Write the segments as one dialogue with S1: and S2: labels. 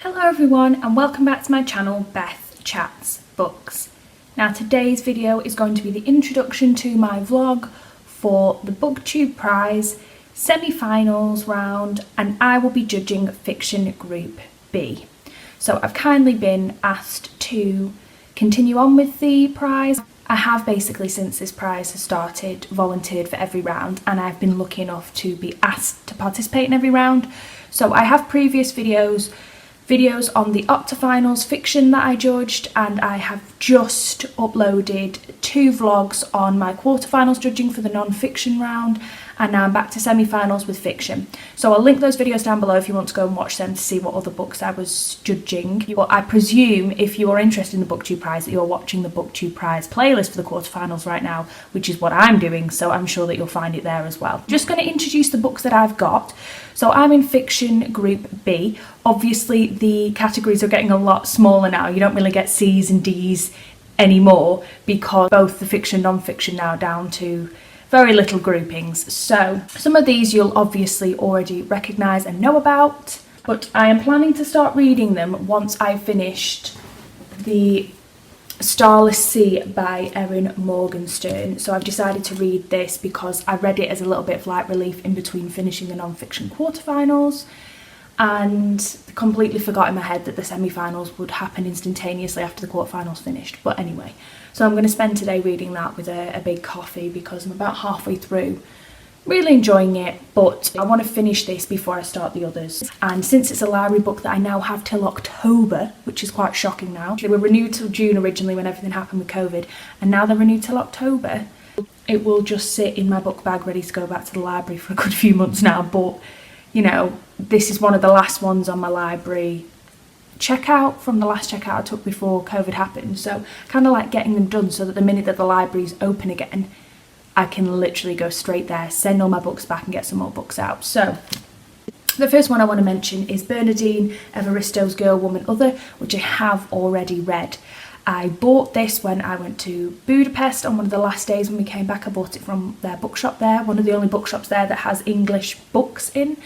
S1: Hello everyone and welcome back to my channel Beth Chats Books. Now today's video is going to be the introduction to my vlog for the Booktube prize semi-finals round, and I will be judging fiction group B. So I've kindly been asked to continue on with the prize. I have basically, since this prize has started, volunteered for every round, and I've been lucky enough to be asked to participate in every round. So I have previous videos on the Octafinals fiction that I judged, and I have just uploaded 2 vlogs on my quarterfinals judging for the non-fiction round, and now I'm back to semi-finals with fiction. So I'll link those videos down below if you want to go and watch them to see what other books I was judging. Well, I presume if you are interested in the Booktube prize that you're watching the Booktube prize playlist for the quarterfinals right now, which is what I'm doing, so I'm sure that you'll find it there as well. Just going to introduce the books that I've got. So I'm in fiction group B. Obviously the categories are getting a lot smaller now. You don't really get C's and D's anymore because both the fiction and non-fiction now are down to very little groupings. So some of these you'll obviously already recognise and know about, but I am planning to start reading them once I've finished the Starless Sea by Erin Morgenstern. So I've decided to read this because I read it as a little bit of light relief in between finishing the non-fiction quarterfinals, and completely forgot in my head that the semi-finals would happen instantaneously after the quarterfinals finished. But anyway, so I'm going to spend today reading that with a big coffee because I'm about halfway through. Really enjoying it, but I want to finish this before I start the others. And since it's a library book that I now have till October, which is quite shocking now. They were renewed till June originally when everything happened with COVID, and now they're renewed till October. It will just sit in my book bag ready to go back to the library for a good few months now, but you know, this is one of the last ones on my library checkout from the last checkout I took before COVID happened. So kind of like getting them done so that the minute that the library's open again, I can literally go straight there, send all my books back and get some more books out. So the first one I want to mention is Bernardine Evaristo's Girl, Woman, Other, which I have already read. I bought this when I went to Budapest on one of the last days when we came back. I bought it from their bookshop there, one of the only bookshops there that has English books in.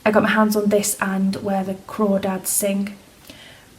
S1: I got my hands on this and Where the Crawdads Sing.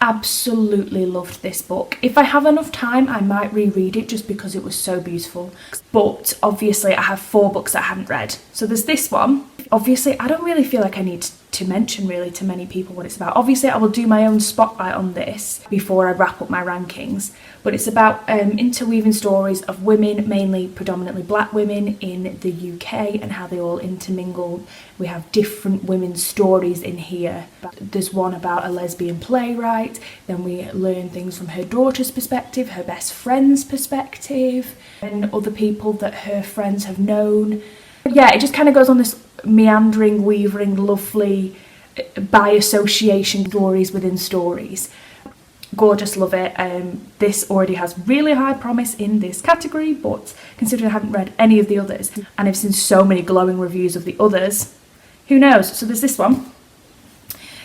S1: Absolutely loved this book. If I have enough time, I might reread it just because it was so beautiful. But obviously I have 4 books that I haven't read. So there's this one. Obviously I don't really feel like I need to mention really to many people what it's about. Obviously I will do my own spotlight on this before I wrap up my rankings, but it's about interweaving stories of women, mainly predominantly black women in the UK, and how they all intermingle. We have different women's stories in here. There's one about a lesbian playwright, then we learn things from her daughter's perspective, her best friend's perspective, and other people that her friends have known. Yeah, it just kind of goes on this meandering, weaving, lovely, by association stories within stories. Gorgeous, love it. This already has really high promise in this category, but considering I haven't read any of the others and I've seen so many glowing reviews of the others, who knows? So there's this one.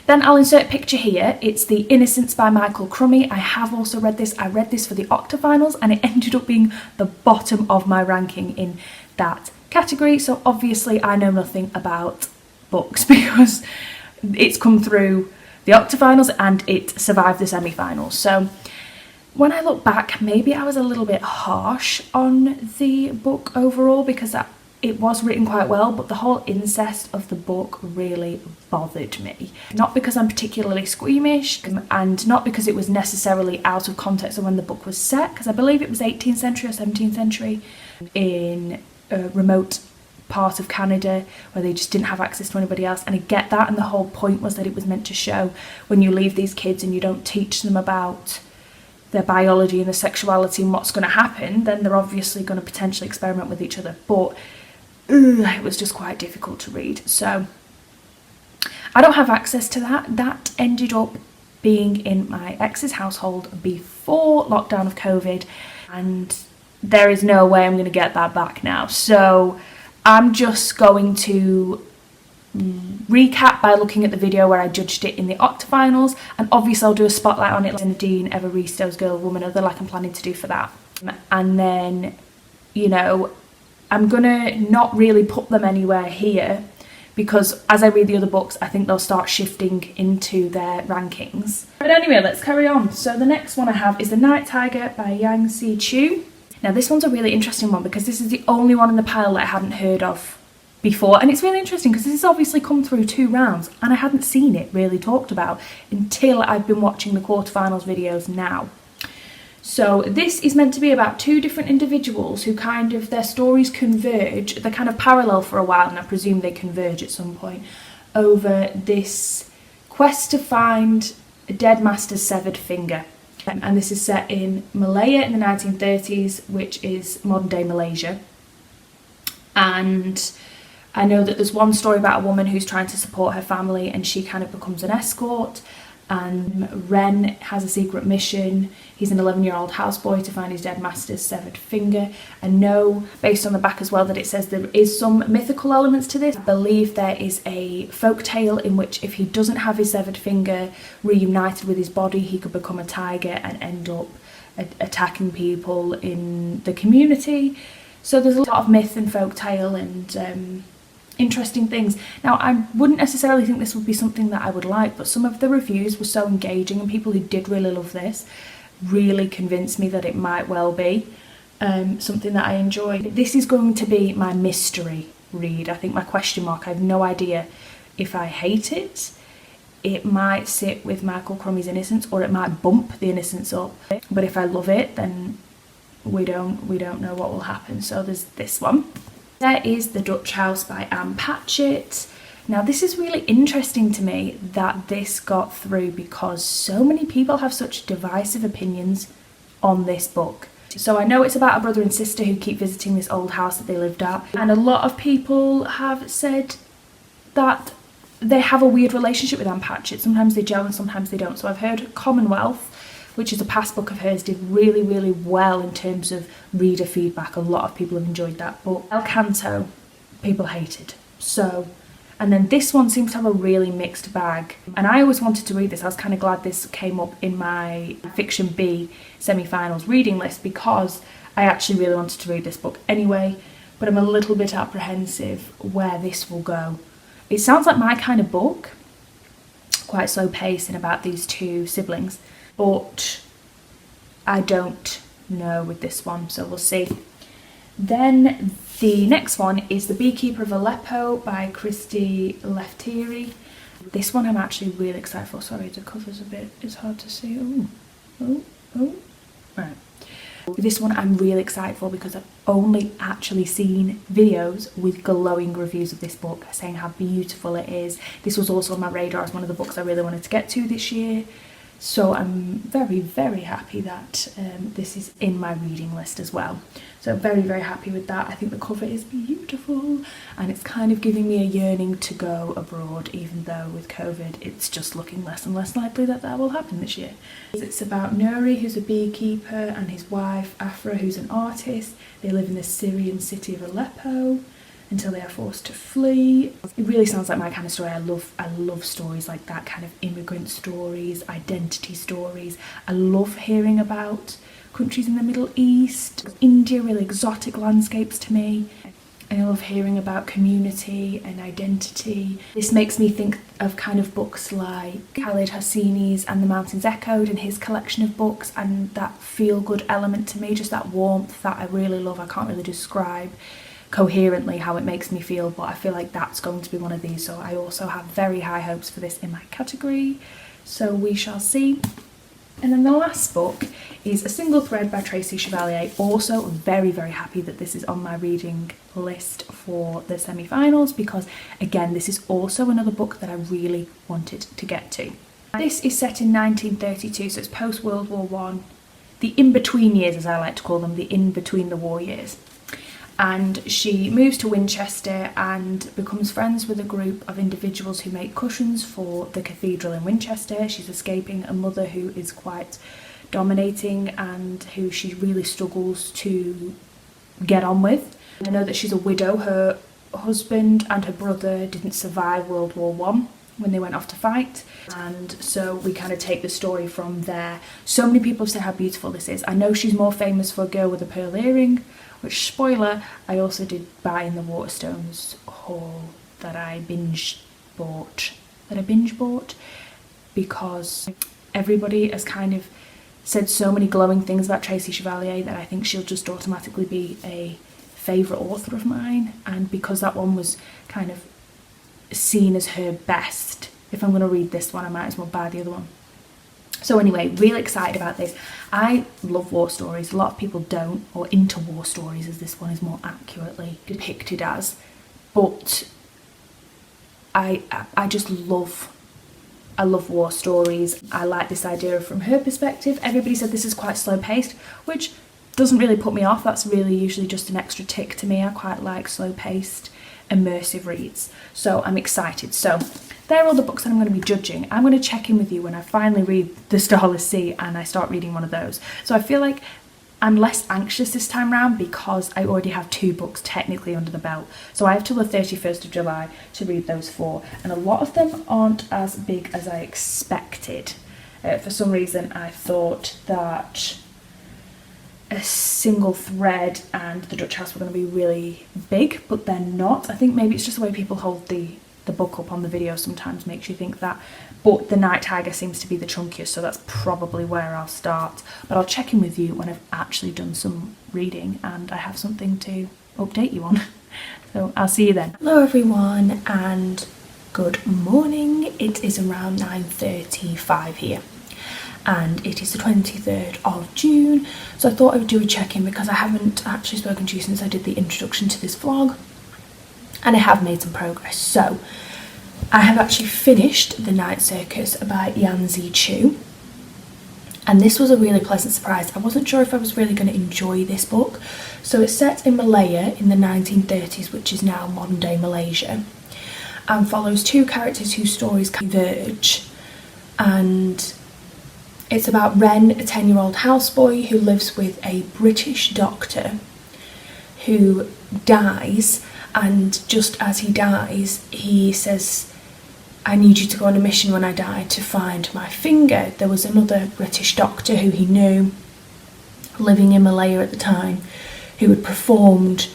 S1: Then I'll insert a picture here. It's the Innocence by Michael Crummy. I have also read this. I read this for the Octafinals and it ended up being the bottom of my ranking in that category. So obviously I know nothing about books because it's come through the Octafinals and it survived the semi-finals. So when I look back, maybe I was a little bit harsh on the book overall because it was written quite well, but the whole incest of the book really bothered me. Not because I'm particularly squeamish, and not because it was necessarily out of context of when the book was set, because I believe it was 18th century or 17th century in a remote part of Canada where they just didn't have access to anybody else, and I get that, and the whole point was that it was meant to show when you leave these kids and you don't teach them about their biology and their sexuality and what's going to happen, then they're obviously going to potentially experiment with each other. But it was just quite difficult to read, so I don't have access to that. That ended up being in my ex's household before lockdown of COVID, and there is no way I'm going to get that back now. So I'm just going to recap by looking at the video where I judged it in the Octafinals, and obviously I'll do a spotlight on it like Bernardine Evaristo's Girl, Woman, Other, like I'm planning to do for that. And then, you know, I'm gonna not really put them anywhere here because as I read the other books, I think they'll start shifting into their rankings. But anyway, let's carry on. So the next one I have is The Night Tiger by Yanzi. Now this one's a really interesting one because this is the only one in the pile that I hadn't heard of before, and it's really interesting because this has obviously come through 2 rounds and I hadn't seen it really talked about until I've been watching the quarterfinals videos now. So this is meant to be about 2 different individuals who kind of, their stories converge, they're kind of parallel for a while, and I presume they converge at some point, over this quest to find a dead master's severed finger. And this is set in Malaya in the 1930s, which is modern day Malaysia. And I know that there's one story about a woman who's trying to support her family and she kind of becomes an escort, and Ren has a secret mission. He's an 11-year-old houseboy to find his dead master's severed finger. I know, based on the back as well, that it says there is some mythical elements to this. I believe there is a folk tale in which if he doesn't have his severed finger reunited with his body, he could become a tiger and end up attacking people in the community. So there's a lot of myth and folk tale and interesting things. Now, I wouldn't necessarily think this would be something that I would like, but some of the reviews were so engaging and people who did really love this really convinced me that it might well be something that I enjoyed. This is going to be my mystery read, I think, my question mark. I have no idea if I hate it. It might sit with Michael Crummy's Innocence, or it might bump the Innocence up. But if I love it, then we don't know what will happen. So there's this one. There is The Dutch House by Anne Patchett. Now this is really interesting to me that this got through because so many people have such divisive opinions on this book. So I know it's about a brother and sister who keep visiting this old house that they lived at, and a lot of people have said that they have a weird relationship with Anne Patchett. Sometimes they gel and sometimes they don't. So I've heard Commonwealth, which is a past book of hers, did really, really well in terms of reader feedback. A lot of people have enjoyed that book. El Canto, people hated. So, and then this one seems to have a really mixed bag. And I always wanted to read this. I was kind of glad this came up in my Fiction B semi-finals reading list because I actually really wanted to read this book anyway, but I'm a little bit apprehensive where this will go. It sounds like my kind of book, quite slow pace and about these 2 siblings. But I don't know with this one, so we'll see. Then the next one is The Beekeeper of Aleppo by Christie Leftieri. This one I'm actually really excited for. Sorry, the cover's a bit, it's hard to see. Oh. Right. This one I'm really excited for because I've only actually seen videos with glowing reviews of this book saying how beautiful it is. This was also on my radar as one of the books I really wanted to get to this year. So I'm very, very happy that this is in my reading list as well. So very, very happy with that. I think the cover is beautiful and it's kind of giving me a yearning to go abroad, even though with COVID it's just looking less and less likely that that will happen this year. It's about Nuri, who's a beekeeper, and his wife Afra, who's an artist. They live in the Syrian city of Aleppo until they are forced to flee. It really sounds like my kind of story. I love stories like that, kind of immigrant stories, identity stories. I love hearing about countries in the Middle East, India, really exotic landscapes to me. And I love hearing about community and identity. This makes me think of kind of books like Khaled Hosseini's And the Mountains Echoed and his collection of books, and that feel-good element to me, just that warmth that I really love. I can't really describe coherently how it makes me feel, but I feel like that's going to be one of these. So I also have very high hopes for this in my category, so we shall see. And then the last book is A Single Thread by Tracy Chevalier. Also very, very happy that this is on my reading list for the semi-finals because, again, this is also another book that I really wanted to get to. This is set in 1932, so it's post-World War One, the in-between years, as I like to call them, the in-between the war years. And she moves to Winchester and becomes friends with a group of individuals who make cushions for the cathedral in Winchester. She's escaping a mother who is quite dominating and who she really struggles to get on with. I know that she's a widow. Her husband and her brother didn't survive World War One when they went off to fight, and so we kind of take the story from there. So many people have said how beautiful this is. I know she's more famous for A Girl with a Pearl Earring, which, spoiler, I also did buy in the Waterstones haul that I binge bought, because everybody has kind of said so many glowing things about Tracy Chevalier that I think she'll just automatically be a favourite author of mine. And because that one was kind of seen as her best, if I'm going to read this one, I might as well buy the other one. So anyway, really excited about this. I love war stories. A lot of people don't, or into war stories as this one is more accurately depicted as. But I just love war stories. I like this idea from her perspective. Everybody said this is quite slow paced, which doesn't really put me off. That's really usually just an extra tick to me. I quite like slow paced, immersive reads. So I'm excited. So there are all the books that I'm going to be judging. I'm going to check in with you when I finally read The Starless Sea and I start reading one of those. So I feel like I'm less anxious this time round because I already have 2 books technically under the belt. So I have till the 31st of July to read those 4. And a lot of them aren't as big as I expected. For some reason I thought that A Single Thread and The Dutch House were going to be really big, but they're not. I think maybe it's just the way people hold the book up on the video sometimes makes you think that. But The Night Tiger seems to be the chunkiest, so that's probably where I'll start. But I'll check in with you when I've actually done some reading and I have something to update you on. So I'll see you then. Hello everyone and good morning. It is around 9:35 here. And it is the 23rd of June, so I thought I would do a check-in because I haven't actually spoken to you since I did the introduction to this vlog, and I have made some progress. So I have actually finished The Night Circus by Yanzi Chu, and this was a really pleasant surprise. I wasn't sure if I was really going to enjoy this book. So it's set in Malaya in the 1930s, which is now modern day Malaysia, and follows 2 characters whose stories converge. And it's about Ren, a 10-year-old houseboy who lives with a British doctor who dies, and just as he dies, he says, "I need you to go on a mission when I die to find my finger." There was another British doctor who he knew, living in Malaya at the time, who had performed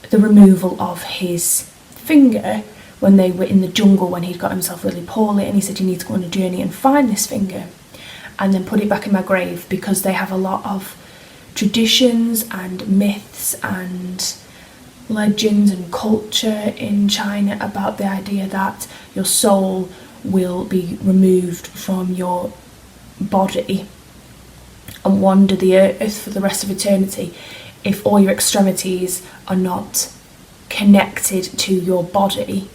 S1: the removal of his finger when they were in the jungle when he'd got himself really poorly, and he said, "You need to go on a journey and find this finger and then put it back in my grave," because they have a lot of traditions and myths and legends and culture in China about the idea that your soul will be removed from your body and wander the earth for the rest of eternity if all your extremities are not connected to your body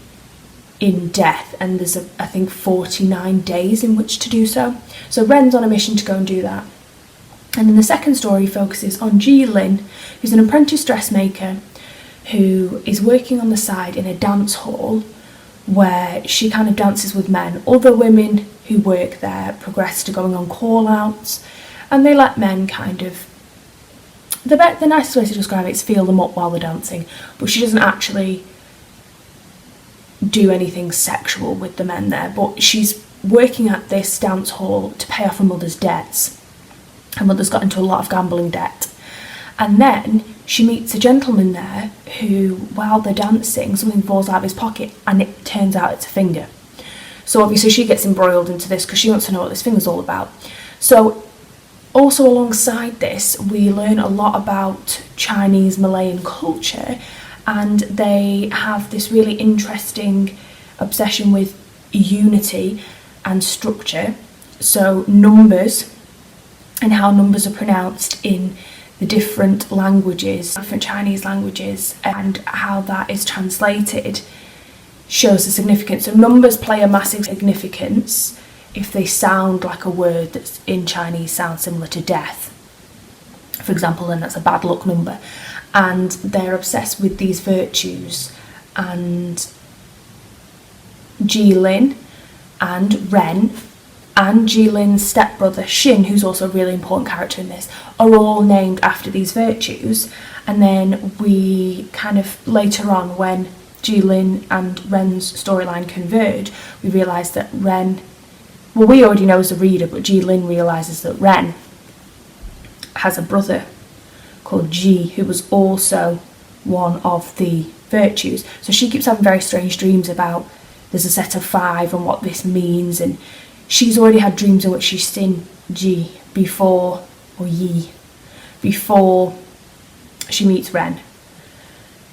S1: in death. And there's I think 49 days in which to do so. So Ren's on a mission to go and do that. And then the second story focuses on Ji Lin, who's an apprentice dressmaker who is working on the side in a dance hall where she kind of dances with men. Other women who work there progress to going on call outs, and they let men kind of, the nicest way to describe it is feel them up while they're dancing, but she doesn't actually do anything sexual with the men there. But she's working at this dance hall to pay off her mother's debts. Her mother's got into a lot of gambling debt. And then she meets a gentleman there who, while they're dancing, something falls out of his pocket and it turns out it's a finger. So obviously she gets embroiled into this because she wants to know what this finger's all about. So also alongside this, we learn a lot about Chinese Malayan culture, and they have this really interesting obsession with unity and structure. So numbers and how numbers are pronounced in the different languages, different Chinese languages, and how that is translated shows the significance. So numbers play a massive significance if they sound like a word that's in Chinese sounds similar to death, for example, then that's a bad luck number. And they're obsessed with these virtues, and Ji Lin and Ren and Ji Lin's stepbrother Shin, who's also a really important character in this, are all named after these virtues. And then we kind of later on, when Ji Lin and Ren's storyline converge, we realise that Ren, well, we already know as a reader, but Ji Lin realises that Ren has a brother called Ji, who was also one of the virtues. So she keeps having very strange dreams about there's a set of 5 and what this means, and she's already had dreams in which she's seen G before she meets Ren.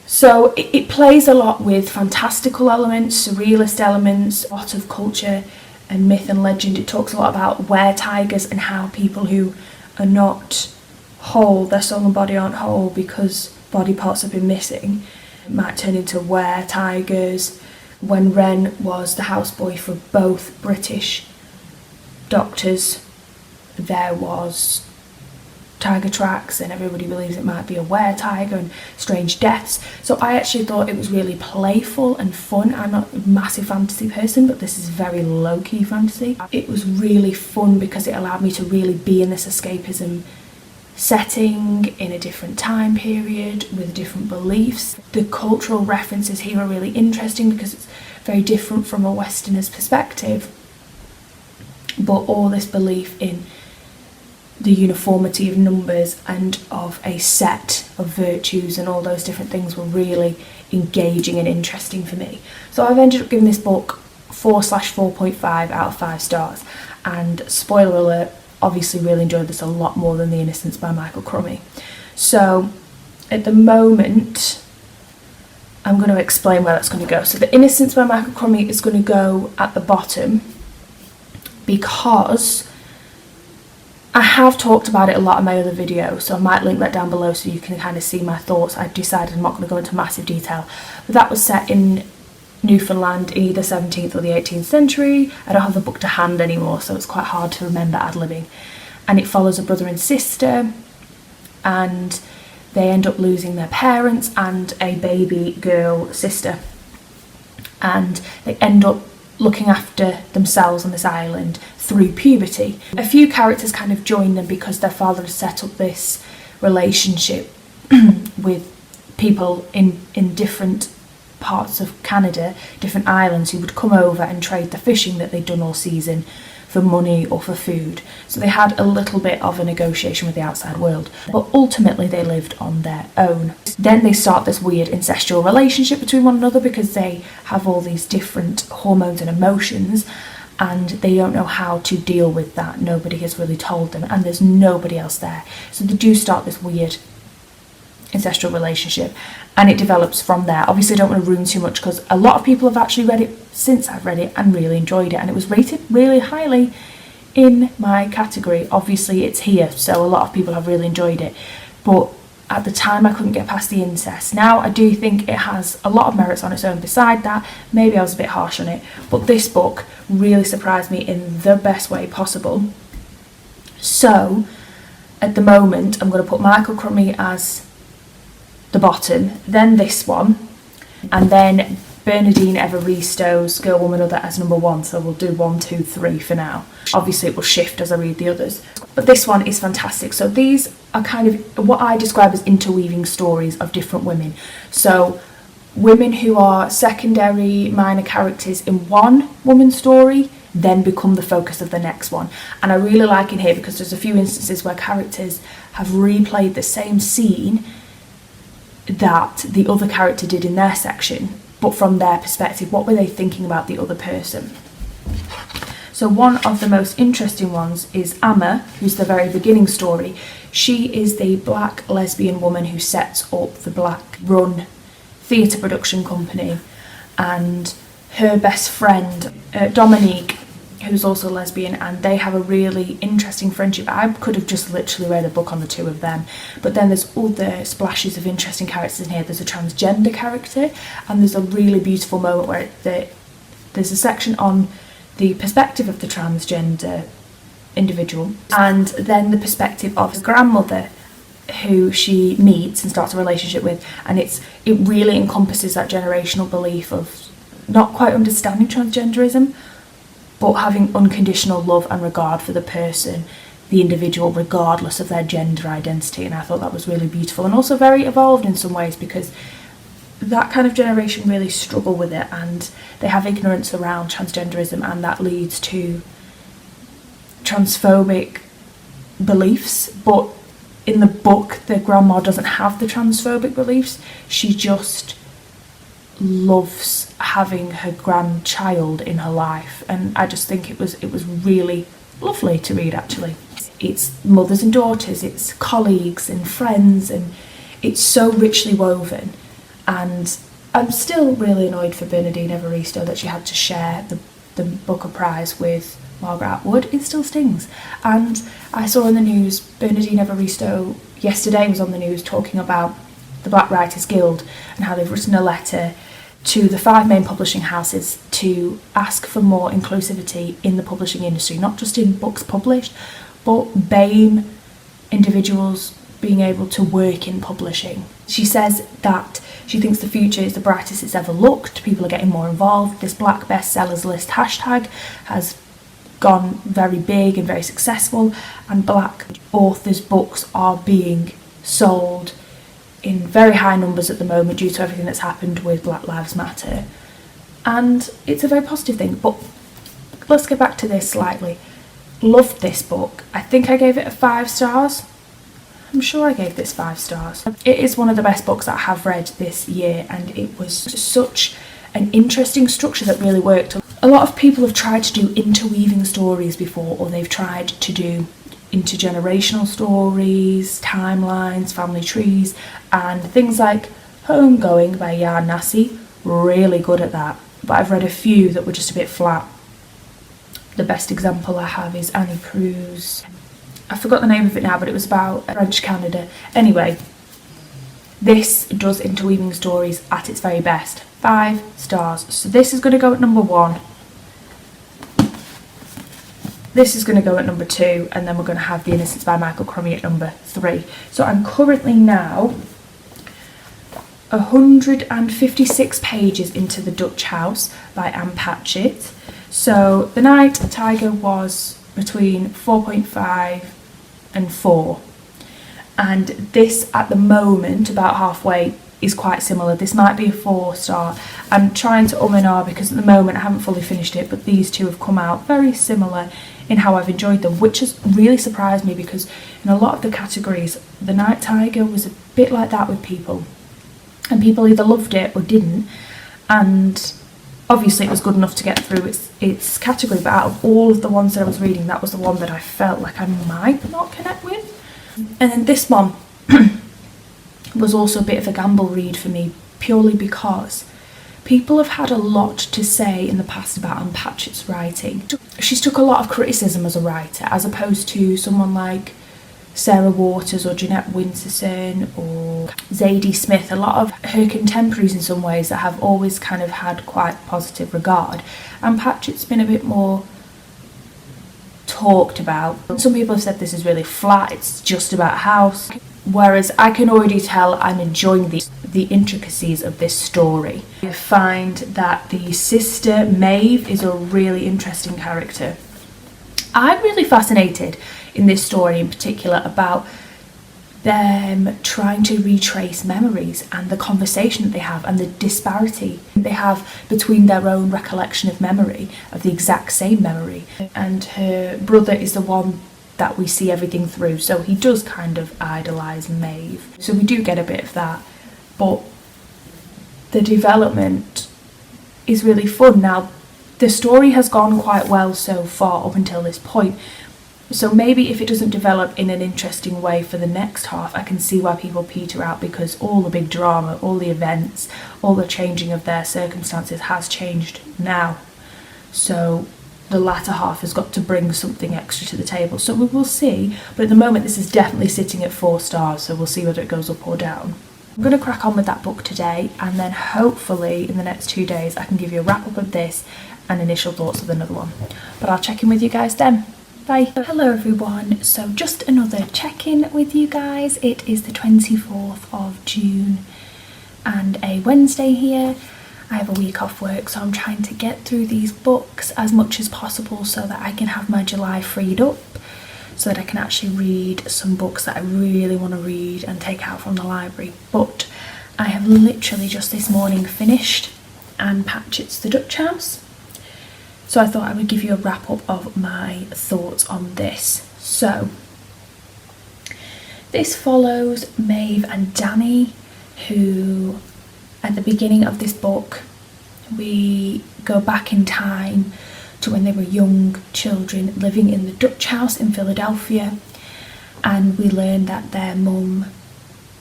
S1: So it plays a lot with fantastical elements, surrealist elements, a lot of culture and myth and legend. It talks a lot about were-tigers and how people who are not whole, their soul and body aren't whole because body parts have been missing, might turn into were-tigers. When Ren was the houseboy for both British doctors, there was tiger tracks, and everybody believes it might be a were-tiger, and strange deaths. So I actually thought it was really playful and fun. I'm not a massive fantasy person, but this is very low-key fantasy. It was really fun because it allowed me to really be in this escapism setting in a different time period with different beliefs. The cultural references here are really interesting because it's very different from a Westerner's perspective, but all this belief in the uniformity of numbers and of a set of virtues and all those different things were really engaging and interesting for me. So I've ended up giving this book 4/4.5 out of 5 stars, and spoiler alert, obviously really enjoyed this a lot more than The Innocence by Michael Crummy. So at the moment I'm going to explain where that's going to go. So The Innocence by Michael Crummy is going to go at the bottom because I have talked about it a lot in my other videos, so I might link that down below so you can kind of see my thoughts. I decided I'm not going to go into massive detail, but that was set in Newfoundland in either 17th or the 18th century. I don't have the book to hand anymore, so it's quite hard to remember ad-libbing. And it follows a brother and sister, and they end up losing their parents and a baby girl sister. And they end up looking after themselves on this island through puberty. A few characters kind of join them because their father has set up this relationship with people in different parts of Canada, different islands, who would come over and trade the fishing that they'd done all season for money or for food. So they had a little bit of a negotiation with the outside world, but ultimately they lived on their own. Then they start this weird incestual relationship between one another because they have all these different hormones and emotions, and they don't know how to deal with that. Nobody has really told them, and there's nobody else there. So they do start this weird incestual relationship, and it develops from there. Obviously I don't want to ruin too much because a lot of people have actually read it since I've read it and really enjoyed it, and it was rated really highly in my category. Obviously it's here, so a lot of people have really enjoyed it, but at the time I couldn't get past the incest. Now I do think it has a lot of merits on its own. Beside that, maybe I was a bit harsh on it, but this book really surprised me in the best way possible. So at the moment I'm going to put Michael Crummy as the bottom, then this one, and then Bernardine Evaristo's Girl, Woman, Other as number 1. So we'll do 1, 2, 3 for now. Obviously it will shift as I read the others, but this one is fantastic. So these are kind of what I describe as interweaving stories of different women. So women who are secondary minor characters in one woman's story then become the focus of the next one. And I really like in here because there's a few instances where characters have replayed the same scene that the other character did in their section, but from their perspective. What were they thinking about the other person? So one of the most interesting ones is Amma, who's the very beginning story. She is the black lesbian woman who sets up the black run theatre production company, and her best friend Dominique, who's also lesbian, and they have a really interesting friendship. I could have just literally read a book on the two of them, but then there's other splashes of interesting characters in here. There's a transgender character, and there's a really beautiful moment where there's a section on the perspective of the transgender individual, and then the perspective of his grandmother, who she meets and starts a relationship with, and it really encompasses that generational belief of not quite understanding transgenderism, but having unconditional love and regard for the person, the individual, regardless of their gender identity. And I thought that was really beautiful and also very evolved in some ways, because that kind of generation really struggle with it, and they have ignorance around transgenderism, and that leads to transphobic beliefs. But in the book, the grandma doesn't have the transphobic beliefs. She just loves having her grandchild in her life, and I just think it was really lovely to read. Actually, it's mothers and daughters, it's colleagues and friends, and it's so richly woven. And I'm still really annoyed for Bernardine Evaristo that she had to share the Booker Prize with Margaret Atwood. It still stings. And I saw in the news, Bernardine Evaristo yesterday was on the news talking about the Black Writers Guild and how they've written a letter to the 5 main publishing houses to ask for more inclusivity in the publishing industry, not just in books published, but BAME individuals being able to work in publishing. She says that she thinks the future is the brightest it's ever looked. People are getting more involved. This Black Bestsellers List hashtag has gone very big and very successful, and Black authors' books are being sold in very high numbers at the moment due to everything that's happened with Black Lives Matter, and it's a very positive thing. But let's get back to this slightly. Loved this book. I think I gave it 5 stars. I'm sure I gave this 5 stars. It is one of the best books that I have read this year, and it was such an interesting structure that really worked. A lot of people have tried to do interweaving stories before, or they've tried to do intergenerational stories, timelines, family trees, and things like Homegoing by Yanzi, really good at that. But I've read a few that were just a bit flat. The best example I have is Annie Proulx's, I forgot the name of it now, but it was about French Canada. Anyway, this does interweaving stories at its very best. 5 stars. So this is going to go at number 1. This is going to go at number 2, and then we're going to have The Innocence by Michael Crummy at number 3. So I'm currently now 156 pages into The Dutch House by Anne Patchett. So The Night Tiger was between 4.5 and 4. And this at the moment, about halfway, is quite similar. This might be a 4 star. I'm trying to and ah because at the moment I haven't fully finished it, but these two have come out very similar in how I've enjoyed them, which has really surprised me because in a lot of the categories, The Night Tiger was a bit like that with people. And people either loved it or didn't. And obviously it was good enough to get through its category, but out of all of the ones that I was reading, that was the one that I felt like I might not connect with. And then this one was also a bit of a gamble read for me, purely because people have had a lot to say in the past about Anne Patchett's writing. She's took a lot of criticism as a writer, as opposed to someone like Sarah Waters or Jeanette Winterson or Zadie Smith, a lot of her contemporaries in some ways that have always kind of had quite positive regard. Anne Patchett's been a bit more talked about. Some people have said this is really flat, it's just about a house, whereas I can already tell I'm enjoying the intricacies of this story. I find that the sister Maeve is a really interesting character. I'm really fascinated in this story in particular about them trying to retrace memories and the conversation that they have and the disparity they have between their own recollection of memory, of the exact same memory. And her brother is the one that we see everything through, so he does kind of idolise Maeve. So we do get a bit of that, but the development is really fun. Now, the story has gone quite well so far up until this point, so maybe if it doesn't develop in an interesting way for the next half, I can see why people peter out, because all the big drama, all the events, all the changing of their circumstances has changed now. So the latter half has got to bring something extra to the table. So we will see, but at the moment this is definitely sitting at 4 stars, so we'll see whether it goes up or down. I'm going to crack on with that book today, and then hopefully in the next 2 days I can give you a wrap up of this and initial thoughts of another one. But I'll check in with you guys then. Bye. Hello everyone, so just another check-in with you guys. It is the 24th of June and a Wednesday here. I have a week off work, so I'm trying to get through these books as much as possible so that I can have my July freed up, so that I can actually read some books that I really want to read and take out from the library. But I have literally just this morning finished Anne Patchett's The Dutch House, so I thought I would give you a wrap up of my thoughts on this. So this follows Maeve and Danny, who At the beginning of this book, we go back in time to when they were young children living in the Dutch house in Philadelphia, and we learn that their mum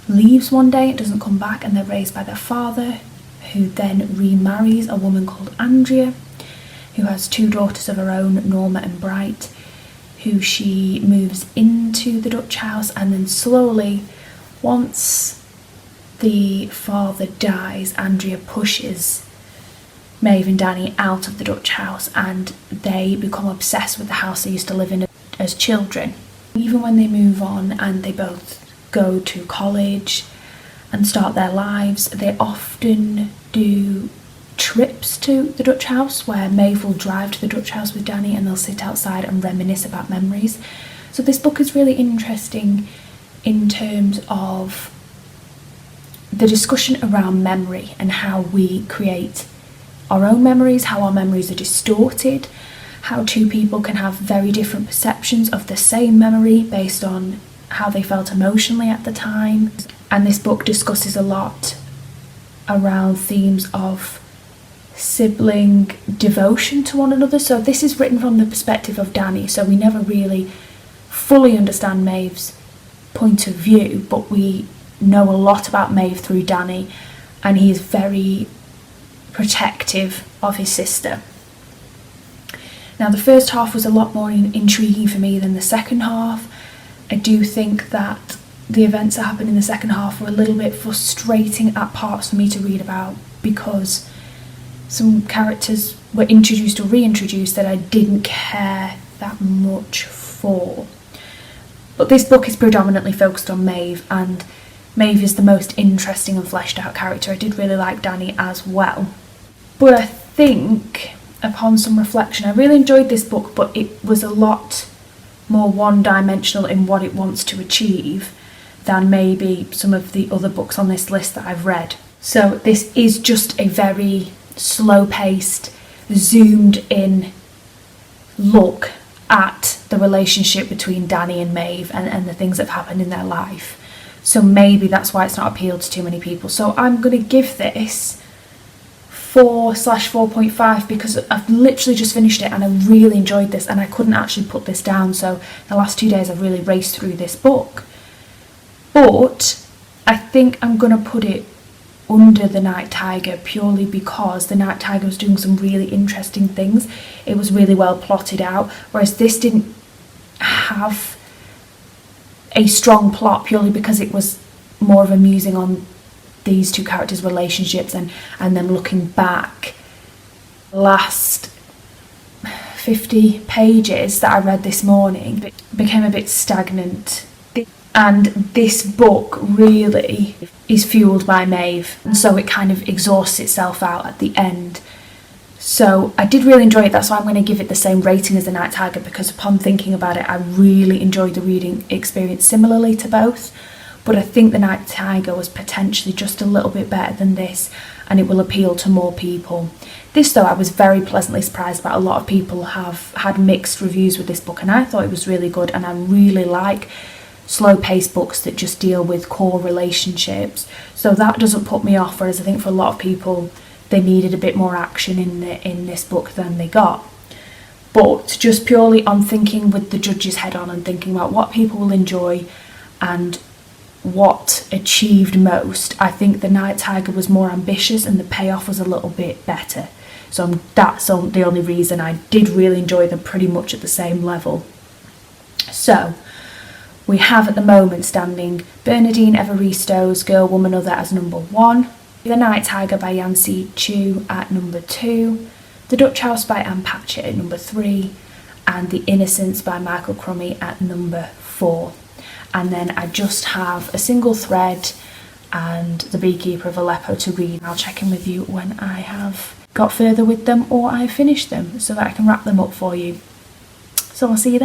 S1: leaves one day, it doesn't come back, and they're raised by their father, who then remarries a woman called Andrea, who has 2 daughters of her own, Norma and Bright, who she moves into the Dutch house, and then slowly, once the father dies, Andrea pushes Maeve and Danny out of the Dutch house, and they become obsessed with the house they used to live in as children. Even when they move on and they both go to college and start their lives, they often do trips to the Dutch house where Maeve will drive to the Dutch house with Danny, and they'll sit outside and reminisce about memories. So this book is really interesting in terms of the discussion around memory and how we create our own memories, how our memories are distorted, how 2 people can have very different perceptions of the same memory based on how they felt emotionally at the time. And this book discusses a lot around themes of sibling devotion to one another. So this is written from the perspective of Danny, so we never really fully understand Maeve's point of view, but we know a lot about Maeve through Danny, and he is very protective of his sister. Now, the first half was a lot more intriguing for me than the second half. I do think that the events that happened in the second half were a little bit frustrating at parts for me to read about, because some characters were introduced or reintroduced that I didn't care that much for. But this book is predominantly focused on Maeve, and Maeve is the most interesting and fleshed out character. I did really like Danny as well. But I think, upon some reflection, I really enjoyed this book, but it was a lot more one-dimensional in what it wants to achieve than maybe some of the other books on this list that I've read. So this is just a very slow-paced, zoomed-in look at the relationship between Danny and Maeve and the things that have happened in their life. So maybe that's why it's not appealed to too many people. So I'm going to give this 4/4.5 because I've literally just finished it and I really enjoyed this, and I couldn't actually put this down. So the last 2 days I've really raced through this book. But I think I'm going to put it under The Night Tiger, purely because The Night Tiger was doing some really interesting things. It was really well plotted out, whereas this didn't have a strong plot, purely because it was more of a musing on these 2 characters' relationships and them looking back. Last 50 pages that I read this morning became a bit stagnant, and this book really is fueled by Maeve, and so it kind of exhausts itself out at the end. So I did really enjoy it. That's why I'm going to give it the same rating as The Night Tiger, because upon thinking about it, I really enjoyed the reading experience similarly to both. But I think The Night Tiger was potentially just a little bit better than this, and it will appeal to more people. This, though, I was very pleasantly surprised by. A lot of people have had mixed reviews with this book, and I thought it was really good, and I really like slow-paced books that just deal with core relationships. So that doesn't put me off, whereas I think for a lot of people, they needed a bit more action in this book than they got. But just purely on thinking with the judge's head on and thinking about what people will enjoy and what achieved most, I think The Night Tiger was more ambitious and the payoff was a little bit better. So that's the only reason. I did really enjoy them pretty much at the same level. So we have at the moment standing Bernardine Evaristo's Girl, Woman, Other as number 1, The Night Tiger by Yanzi Chu at number 2, The Dutch House by Anne Patchett at number 3, and The Innocence by Michael Crummy at number 4. And then I just have A Single Thread and The Beekeeper of Aleppo to read. I'll check in with you when I have got further with them or I've finished them so that I can wrap them up for you. So I'll see you then.